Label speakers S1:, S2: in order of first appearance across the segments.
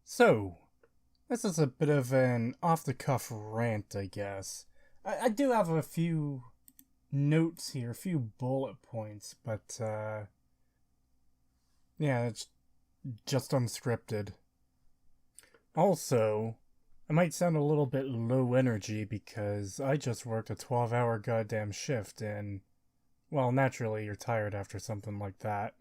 S1: So, this is a bit of an off-the-cuff rant, I guess. I do have a few notes here, a few bullet points, but, yeah, it's just unscripted. Also, I might sound a little bit low energy because I just worked a 12-hour goddamn shift, and, well, naturally you're tired after something like that.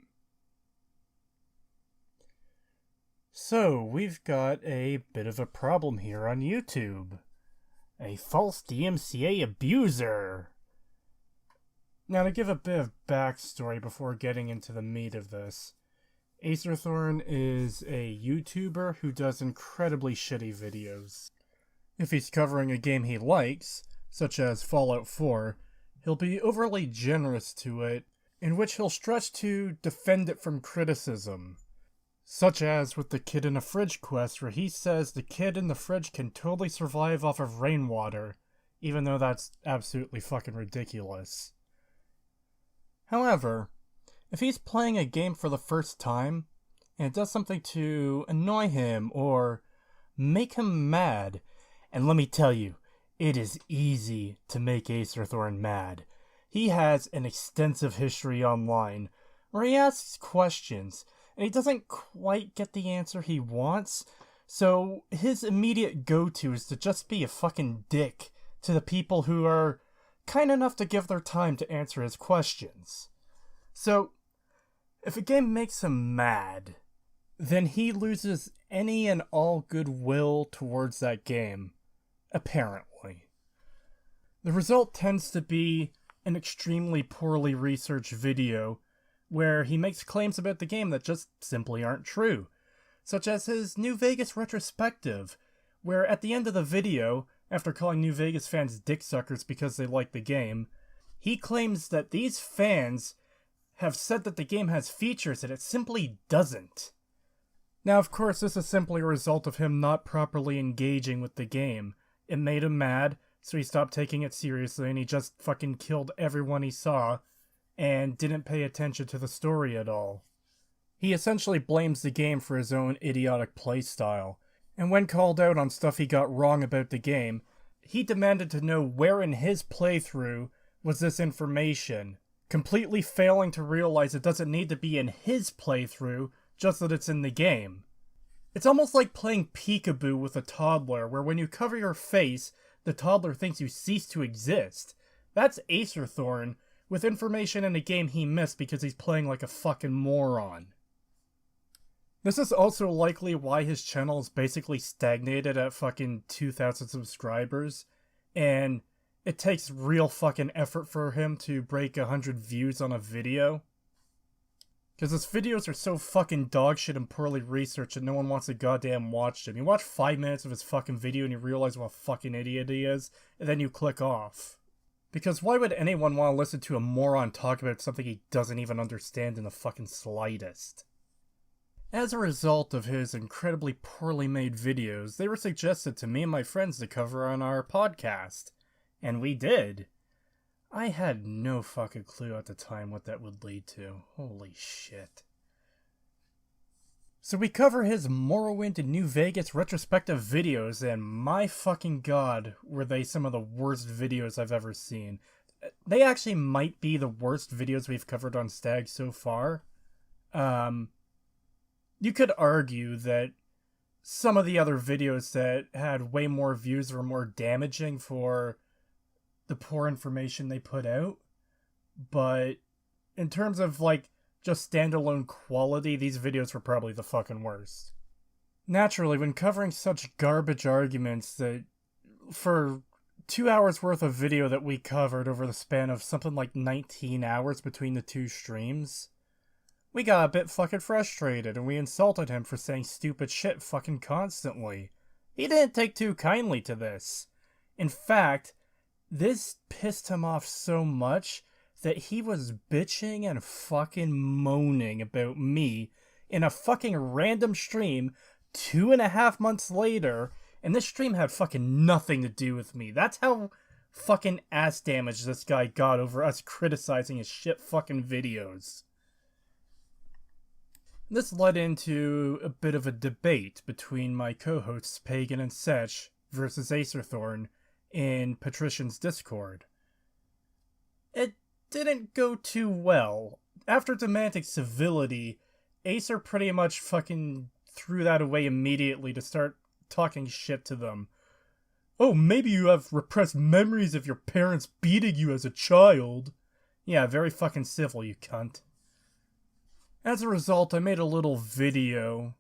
S1: So, we've got a bit of a problem here on YouTube. A false DMCA abuser. Now, to give a bit of backstory before getting into the meat of this, Acerthorn is a YouTuber who does incredibly shitty videos. If he's covering a game he likes, such as Fallout 4, he'll be overly generous to it, in which he'll stretch to defend it from criticism. Such as with the kid in a fridge quest, where he says the kid in the fridge can totally survive off of rainwater, even though that's absolutely fucking ridiculous. However, if he's playing a game for the first time, and it does something to annoy him or make him mad, and let me tell you, it is easy to make Acerthorn mad. He has an extensive history online, where he asks questions, and he doesn't quite get the answer he wants, so his immediate go-to is to just be a fucking dick to the people who are kind enough to give their time to answer his questions. So, if a game makes him mad, then he loses any and all goodwill towards that game, apparently. The result tends to be an extremely poorly researched video where he makes claims about the game that just simply aren't true, such as his New Vegas retrospective, where at the end of the video, after calling New Vegas fans dicksuckers because they like the game, he claims that these fans have said that the game has features that it simply doesn't. Now, of course, this is simply a result of him not properly engaging with the game. It made him mad, so he stopped taking it seriously and he just fucking killed everyone he saw, and didn't pay attention to the story at all. He essentially blames the game for his own idiotic playstyle, and when called out on stuff he got wrong about the game, he demanded to know where in his playthrough was this information, completely failing to realize it doesn't need to be in his playthrough, just that it's in the game. It's almost like playing peekaboo with a toddler, where when you cover your face, the toddler thinks you cease to exist. That's Acerthorn, with information in a game he missed because he's playing like a fucking moron. This is also likely why his channel is basically stagnated at fucking 2,000 subscribers, and it takes real fucking effort for him to break 100 views on a video. Because his videos are so fucking dogshit and poorly researched that no one wants to goddamn watch them. You watch 5 minutes of his fucking video and you realize what a fucking idiot he is, and then you click off. Because why would anyone want to listen to a moron talk about something he doesn't even understand in the fucking slightest? As a result of his incredibly poorly made videos, they were suggested to me and my friends to cover on our podcast. And we did. I had no fucking clue at the time what that would lead to. Holy shit. So we cover his Morrowind and New Vegas retrospective videos, and my fucking god, were they some of the worst videos I've ever seen. They actually might be the worst videos we've covered on Stag so far. You could argue that some of the other videos that had way more views were more damaging for the poor information they put out, but in terms of, like, just standalone quality, these videos were probably the fucking worst. Naturally, when covering such garbage arguments that for 2 hours worth of video that we covered over the span of something like 19 hours between the two streams, we got a bit fucking frustrated and we insulted him for saying stupid shit fucking constantly. He didn't take too kindly to this. In fact, this pissed him off so much that he was bitching and fucking moaning about me in a fucking random stream 2.5 months later, and this stream had fucking nothing to do with me. That's how fucking ass damaged this guy got over us criticizing his shit fucking videos. This led into a bit of a debate between my co-hosts Pagan and Setch versus Acerthorn in Patrician's Discord. It didn't go too well. After demanding civility, Acer pretty much fucking threw that away immediately to start talking shit to them. Oh, maybe you have repressed memories of your parents beating you as a child. Yeah, very fucking civil, you cunt. As a result, I made a little video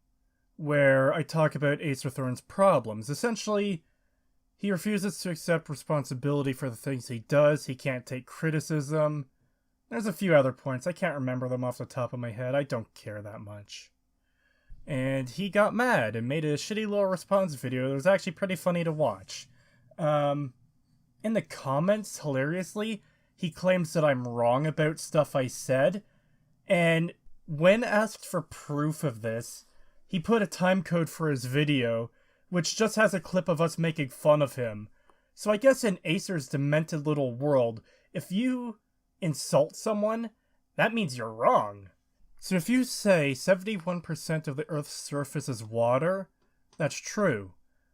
S1: where I talk about Acerthorn's problems. Essentially, he refuses to accept responsibility for the things he does, he can't take criticism. There's a few other points, I can't remember them off the top of my head, I don't care that much. And he got mad and made a shitty little response video that was actually pretty funny to watch. In the comments, hilariously, he claims that I'm wrong about stuff I said, and when asked for proof of this, he put a timecode for his video, which just has a clip of us making fun of him. So I guess in Acer's demented little world, if you insult someone, that means you're wrong. So if you say 71% of the Earth's surface is water, that's true.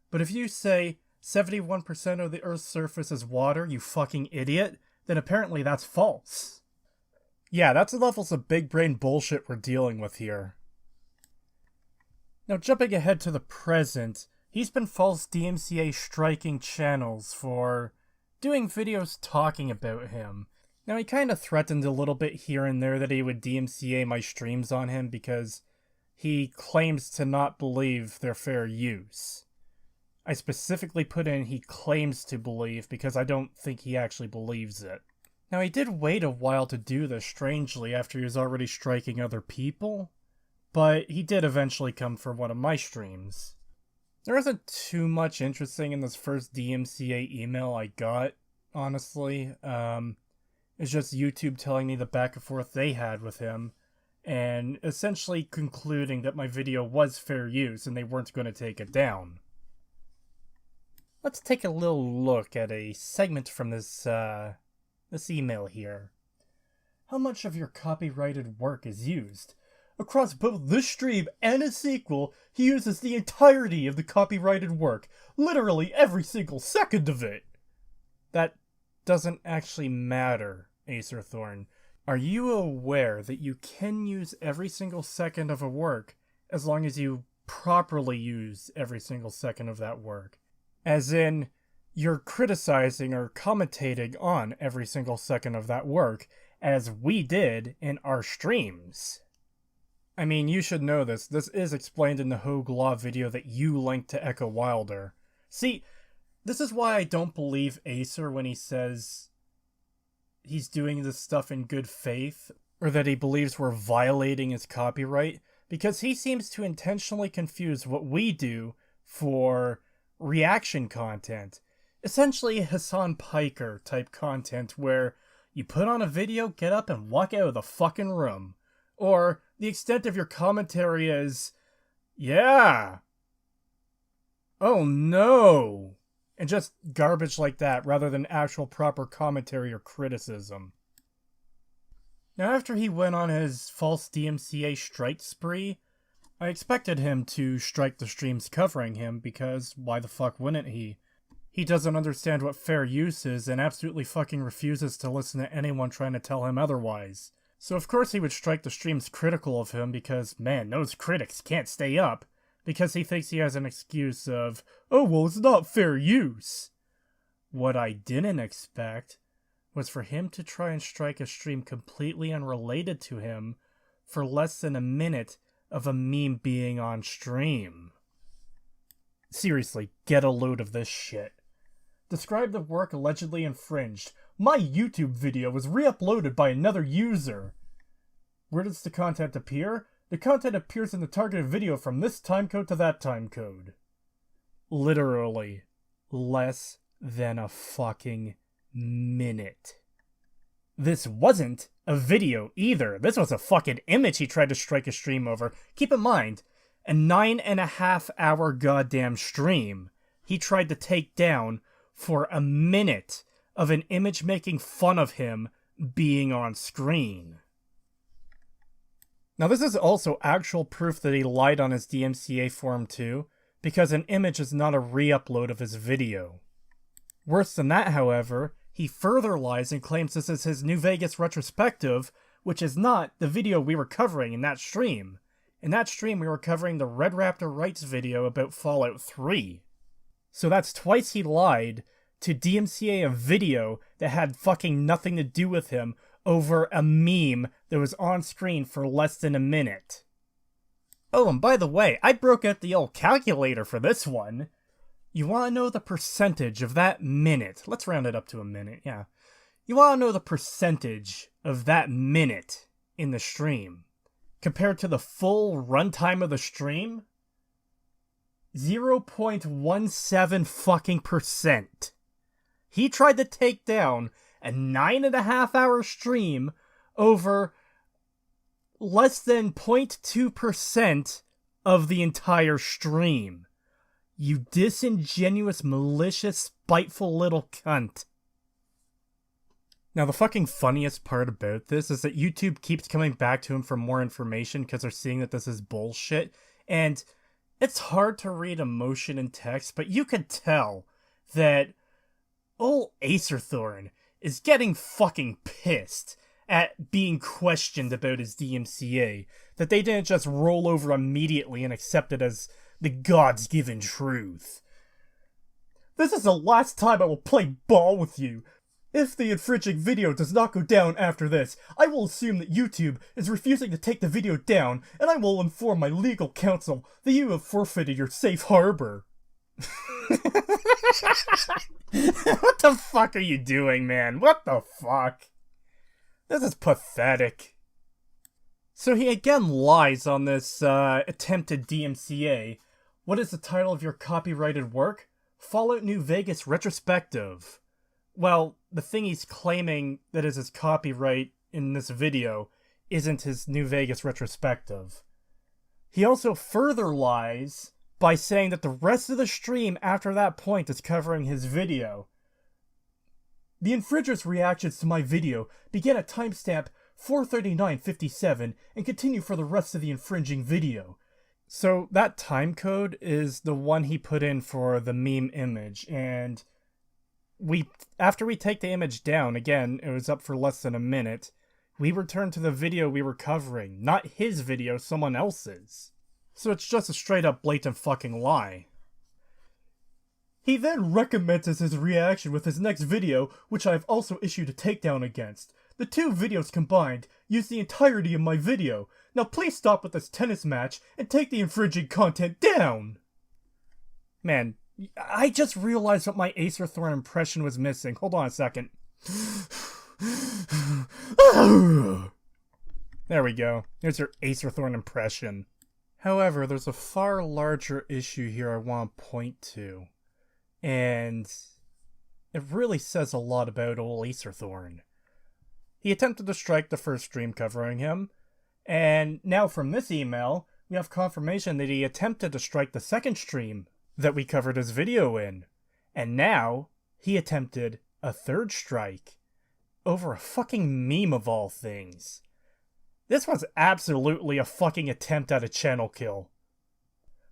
S1: But if you say 71% of the Earth's surface is water, you fucking idiot, then apparently that's false. Yeah, that's the levels of big brain bullshit we're dealing with here. Now jumping ahead to the present, he's been false DMCA striking channels for doing videos talking about him. Now he kinda threatened a little bit here and there that he would DMCA my streams on him because he claims to not believe they're fair use. I specifically put in he claims to believe because I don't think he actually believes it. Now he did wait a while to do this, strangely, after he was already striking other people, but he did eventually come for one of my streams. There isn't too much interesting in this first DMCA email I got, honestly. It's just YouTube telling me the back and forth they had with him, and essentially concluding that my video was fair use and they weren't going to take it down. Let's take a little look at a segment from this email here. How much of your copyrighted work is used? Across both this stream and a sequel, he uses the entirety of the copyrighted work. Literally every single second of it. That doesn't actually matter, Acerthorn. Are you aware that you can use every single second of a work as long as you properly use every single second of that work? As in, you're criticizing or commentating on every single second of that work, as we did in our streams. I mean, you should know this. This is explained in the Hogue Law video that you linked to Echo Wilder. See, this is why I don't believe Acer when he says he's doing this stuff in good faith, or that he believes we're violating his copyright, because he seems to intentionally confuse what we do for reaction content. Essentially Hassan Piker type content where you put on a video, get up and walk out of the fucking room. Or the extent of your commentary is, yeah, oh no, and just garbage like that rather than actual proper commentary or criticism. Now after he went on his false DMCA strike spree, I expected him to strike the streams covering him because why the fuck wouldn't he? He doesn't understand what fair use is and absolutely fucking refuses to listen to anyone trying to tell him otherwise. So of course he would strike the streams critical of him because, man, those critics can't stay up. Because he thinks he has an excuse of, oh well, it's not fair use. What I didn't expect was for him to try and strike a stream completely unrelated to him for less than a minute of a meme being on stream. Seriously, get a load of this shit. Describe the work allegedly infringed. My YouTube video was re-uploaded by another user. Where does the content appear? The content appears in the targeted video from this timecode to that timecode. Literally, less than a fucking minute. This wasn't a video either. This was a fucking image he tried to strike a stream over. Keep in mind, a 9.5 hour goddamn stream he tried to take down for a minute of an image making fun of him being on screen. Now this is also actual proof that he lied on his DMCA form too, because an image is not a re-upload of his video. Worse than that, however, he further lies and claims this is his New Vegas retrospective, which is not the video we were covering in that stream. In that stream we were covering the Red Raptor Rights video about Fallout 3. So that's twice he lied to DMCA a video that had fucking nothing to do with him over a meme that was on screen for less than a minute. Oh, and by the way, I broke out the old calculator for this one. You want to know the percentage of that minute? Let's round it up to a minute, yeah. You want to know the percentage of that minute in the stream compared to the full runtime of the stream? 0.17 fucking percent. He tried to take down a 9.5 hour stream over less than 0.2% of the entire stream. You disingenuous, malicious, spiteful little cunt. Now, the fucking funniest part about this is that YouTube keeps coming back to him for more information because they're seeing that this is bullshit. And it's hard to read emotion in text, but you could tell that old Acerthorn is getting fucking pissed at being questioned about his DMCA. That they didn't just roll over immediately and accept it as the God's given truth. This is the last time I will play ball with you. If the infringing video does not go down after this, I will assume that YouTube is refusing to take the video down, and I will inform my legal counsel that you have forfeited your safe harbor. What the fuck are you doing, man? What the fuck? This is pathetic. So he again lies on this attempted DMCA. What is the title of your copyrighted work? Fallout New Vegas Retrospective. Well, the thing he's claiming that is his copyright in this video isn't his New Vegas Retrospective. He also further lies by saying that the rest of the stream after that point is covering his video. The infringer's reactions to my video begin at timestamp 4:39:57 and continue for the rest of the infringing video. So that time code is the one he put in for the meme image, and after we take the image down, again, it was up for less than a minute, we return to the video we were covering, not his video, someone else's. So it's just a straight up blatant fucking lie. He then recommences his reaction with his next video, which I have also issued a takedown against. The two videos combined use the entirety of my video. Now please stop with this tennis match and take the infringing content down! Man, I just realized what my Acerthorn impression was missing. Hold on a second. There we go. Here's your Acerthorn impression. However, there's a far larger issue here I want to point to. And it really says a lot about old Acerthorn. He attempted to strike the first stream covering him, and now from this email, we have confirmation that he attempted to strike the second stream that we covered his video in. And now, he attempted a third strike over a fucking meme of all things. This was absolutely a fucking attempt at a channel kill.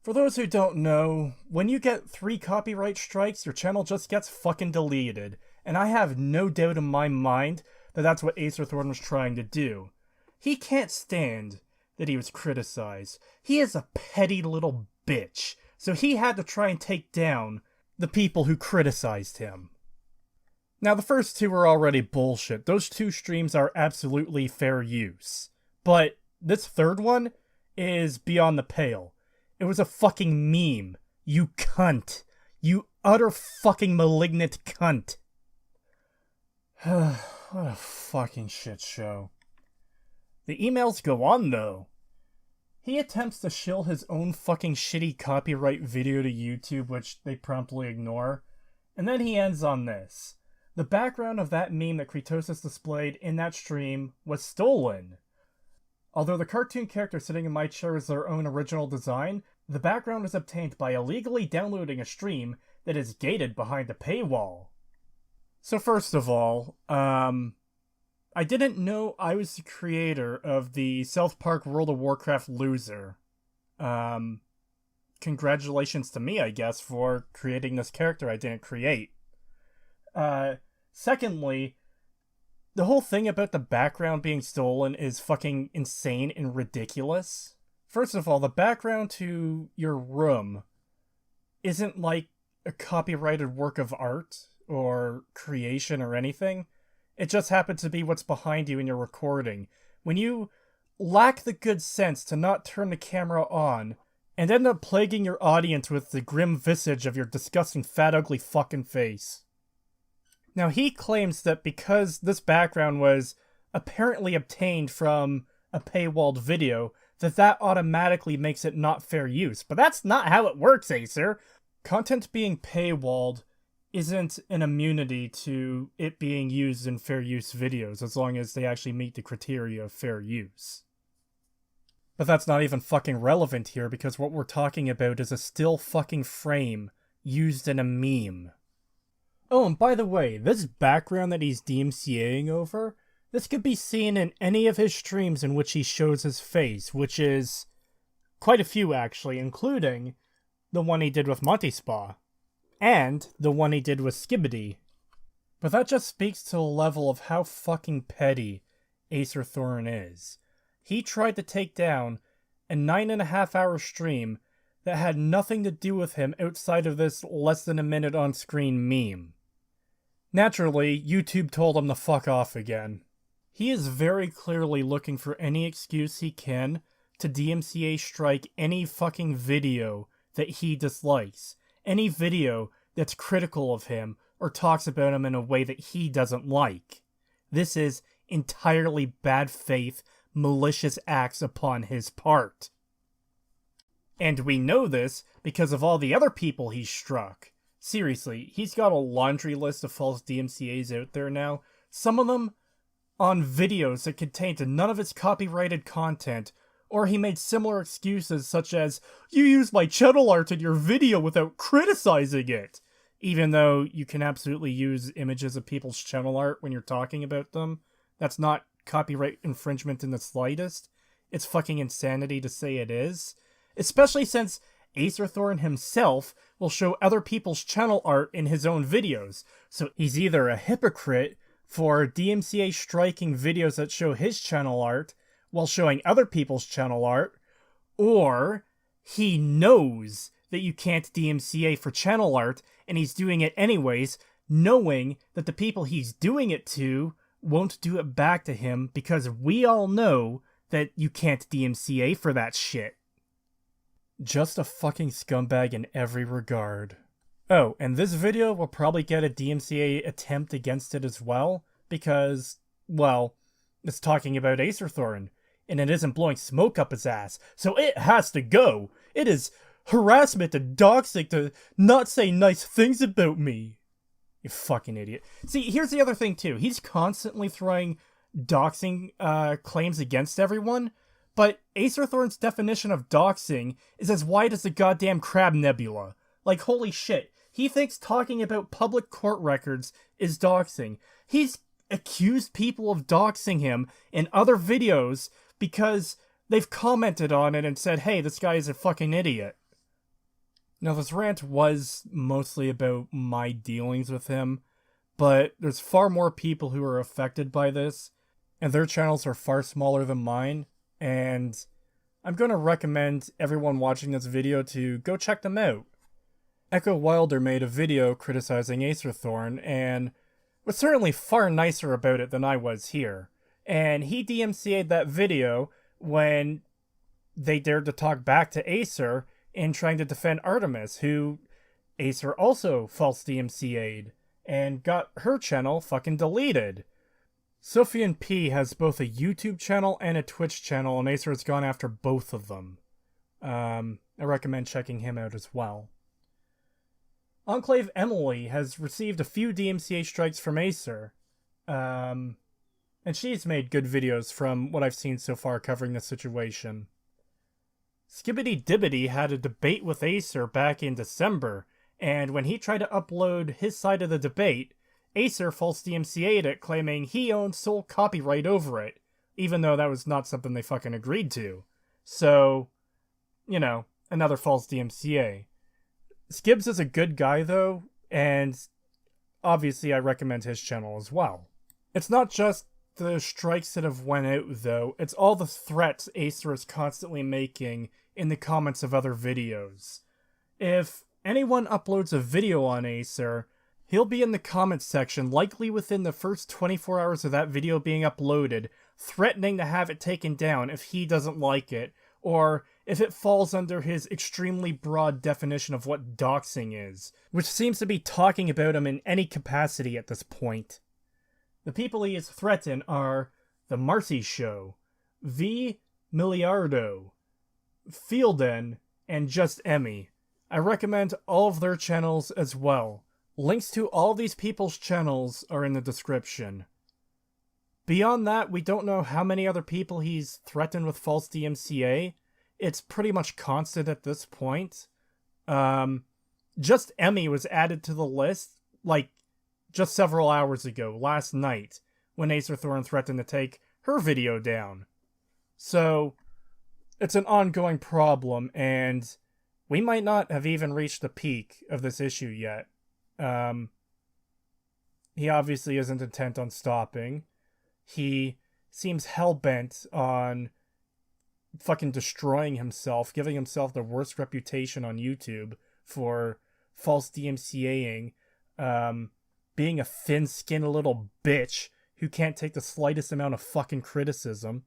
S1: For those who don't know, when you get 3 copyright strikes, your channel just gets fucking deleted. And I have no doubt in my mind that that's what Acerthorn was trying to do. He can't stand that he was criticized. He is a petty little bitch. So he had to try and take down the people who criticized him. Now the first 2 are already bullshit. Those 2 streams are absolutely fair use. But this third one is beyond the pale. It was a fucking meme. You cunt. You utter fucking malignant cunt. What a fucking shit show. The emails go on though. He attempts to shill his own fucking shitty copyright video to YouTube, which they promptly ignore. And then he ends on this. The background of that meme that Creetosis displayed in that stream was stolen. Although the cartoon character sitting in my chair is their own original design, the background was obtained by illegally downloading a stream that is gated behind a paywall. So first of all, I didn't know I was the creator of the South Park World of Warcraft loser. Um, Congratulations to me, I guess, for creating this character I didn't create. Secondly, the whole thing about the background being stolen is fucking insane and ridiculous. First of all, the background to your room isn't like a copyrighted work of art or creation or anything. It just happened to be what's behind you in your recording. When you lack the good sense to not turn the camera on and end up plaguing your audience with the grim visage of your disgusting fat ugly fucking face. Now he claims that because this background was apparently obtained from a paywalled video, that automatically makes it not fair use. But that's not how it works, Acer. Content being paywalled isn't an immunity to it being used in fair use videos, as long as they actually meet the criteria of fair use. But that's not even fucking relevant here, because what we're talking about is a still fucking frame used in a meme. Oh, and by the way, this background that he's DMCAing over, this could be seen in any of his streams in which he shows his face, which is quite a few actually, including the one he did with Monty Spa, and the one he did with Skibbity. But that just speaks to the level of how fucking petty Acerthorn is. He tried to take down a 9.5-hour stream that had nothing to do with him outside of this less than a minute on screen meme. Naturally, YouTube told him to fuck off again. He is very clearly looking for any excuse he can to DMCA strike any fucking video that he dislikes. Any video that's critical of him or talks about him in a way that he doesn't like. This is entirely bad faith, malicious acts upon his part. And we know this because of all the other people he's struck. Seriously, he's got a laundry list of false DMCAs out there now. Some of them on videos that contained none of his copyrighted content, or he made similar excuses such as, "You used my channel art in your video without criticizing it," even though you can absolutely use images of people's channel art when you're talking about them. That's not copyright infringement in the slightest. It's fucking insanity to say it is. Especially since Acerthorn himself will show other people's channel art in his own videos. So he's either a hypocrite for DMCA striking videos that show his channel art while showing other people's channel art, or he knows that you can't DMCA for channel art and he's doing it anyways, knowing that the people he's doing it to won't do it back to him because we all know that you can't DMCA for that shit. Just a fucking scumbag in every regard. Oh, and this video will probably get a DMCA attempt against it as well, because, well, it's talking about Acerthorn, and it isn't blowing smoke up his ass, so it has to go! It is harassment and doxing to not say nice things about me! You fucking idiot. See, here's the other thing too, he's constantly throwing doxing claims against everyone, but Acerthorn's definition of doxing is as wide as the goddamn Crab Nebula. Like, holy shit. He thinks talking about public court records is doxing. He's accused people of doxing him in other videos because they've commented on it and said, hey, this guy is a fucking idiot. Now, this rant was mostly about my dealings with him, but there's far more people who are affected by this, and their channels are far smaller than mine. And I'm going to recommend everyone watching this video to go check them out. Echo Wilder made a video criticizing Acerthorn, and was certainly far nicer about it than I was here. And he DMCA'd that video when they dared to talk back to Acer in trying to defend Artemis, who Acer also false DMCA'd, and got her channel fucking deleted. Sophian P has both a YouTube channel and a Twitch channel, and Acer has gone after both of them. I recommend checking him out as well. Enclave Emily has received a few DMCA strikes from Acer, and she's made good videos from what I've seen so far covering the situation. Skibbity Dibbity had a debate with Acer back in December, and when he tried to upload his side of the debate, Acer false DMCA'd it, claiming he owned sole copyright over it, even though that was not something they fucking agreed to. So, another false DMCA. Skibbs is a good guy, though, and obviously I recommend his channel as well. It's not just the strikes that have went out, though. It's all the threats Acer is constantly making in the comments of other videos. If anyone uploads a video on Acer, he'll be in the comments section, likely within the first 24 hours of that video being uploaded, threatening to have it taken down if he doesn't like it, or if it falls under his extremely broad definition of what doxing is, which seems to be talking about him in any capacity at this point. The people he has threatened are The Marcy Show, V. Miliardo, Fielden, and Just Emmy. I recommend all of their channels as well. Links to all these people's channels are in the description. Beyond that, we don't know how many other people he's threatened with false DMCA. It's pretty much constant at this point. Just Emmy was added to the list, just several hours ago, last night, when Acerthorn threatened to take her video down. So, it's an ongoing problem, and we might not have even reached the peak of this issue yet. He obviously isn't intent on stopping. He seems hell-bent on fucking destroying himself, giving himself the worst reputation on YouTube for false DMCAing, being a thin-skinned little bitch who can't take the slightest amount of fucking criticism,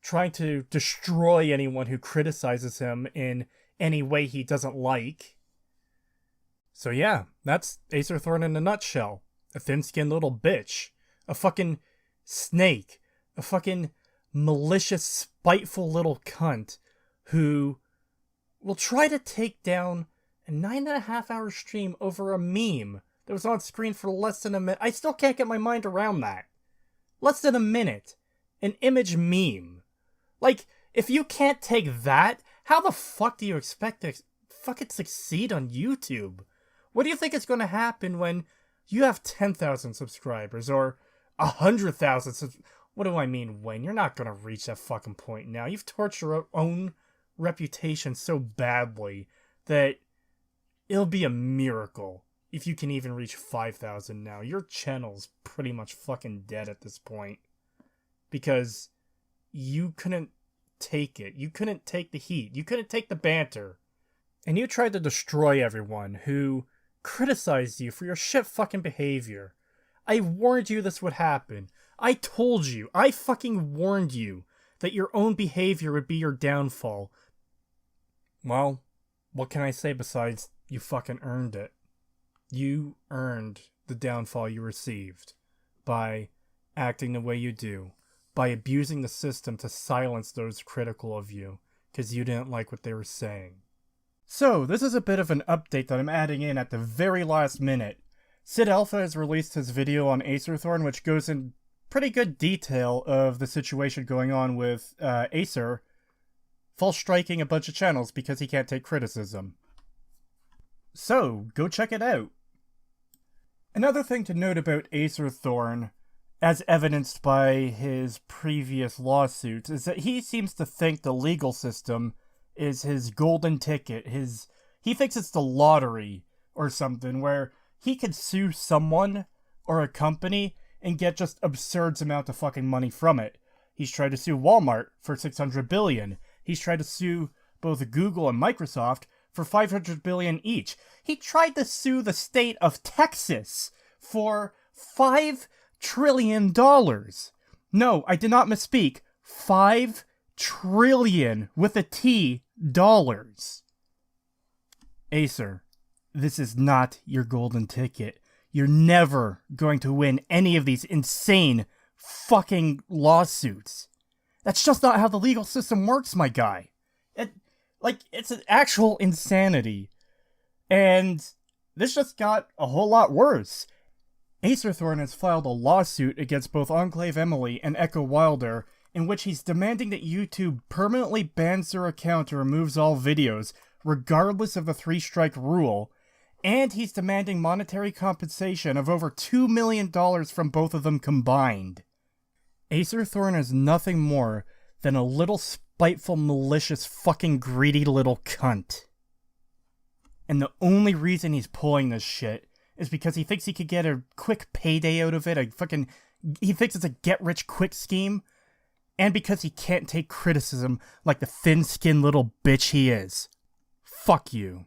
S1: trying to destroy anyone who criticizes him in any way he doesn't like. So yeah, that's Acerthorn in a nutshell. A thin-skinned little bitch. A fucking snake. A fucking malicious, spiteful little cunt who will try to take down a 9.5-hour stream over a meme that was on screen for less than a minute. I still can't get my mind around that. Less than a minute. An image meme. If you can't take that, how the fuck do you expect to fucking succeed on YouTube? What do you think is going to happen when you have 10,000 subscribers or 100,000? What do I mean when? You're not going to reach that fucking point now. You've torched your own reputation so badly that it'll be a miracle if you can even reach 5,000 now. Your channel's pretty much fucking dead at this point. Because you couldn't take it. You couldn't take the heat. You couldn't take the banter. And you tried to destroy everyone who criticized you for your shit fucking behavior. I warned you this would happen. I told you. I fucking warned you that your own behavior would be your downfall. Well, what can I say besides you fucking earned it? You earned the downfall you received by acting the way you do, by abusing the system to silence those critical of you because you didn't like what they were saying. So, this is a bit of an update that I'm adding in at the very last minute. Sid Alpha has released his video on Acerthorn, which goes in pretty good detail of the situation going on with Acer false striking a bunch of channels because he can't take criticism. So, go check it out. Another thing to note about Acerthorn, as evidenced by his previous lawsuits, is that he seems to think the legal system is his golden ticket. He thinks it's the lottery or something, where he could sue someone or a company and get just absurd amount of fucking money from it. He's tried to sue Walmart for $600 billion. He's tried to sue both Google and Microsoft for $500 billion each. He tried to sue the state of Texas for $5 trillion. No, I did not misspeak. $5 trillion with a T dollars. Acer, this is not your golden ticket. You're never going to win any of these insane fucking lawsuits. That's just not how the legal system works, my guy. It's an actual insanity. And this just got a whole lot worse. Acerthorn has filed a lawsuit against both Enclave Emily and Echo Wilder, in which he's demanding that YouTube permanently bans their account or removes all videos, regardless of the 3-strike rule, And he's demanding monetary compensation of over $2 million from both of them combined. Acerthorn is nothing more than a little spiteful, malicious, fucking greedy little cunt. And the only reason he's pulling this shit is because he thinks he could get a quick payday out of it, he thinks it's a get-rich-quick scheme, and because he can't take criticism like the thin-skinned little bitch he is. Fuck you.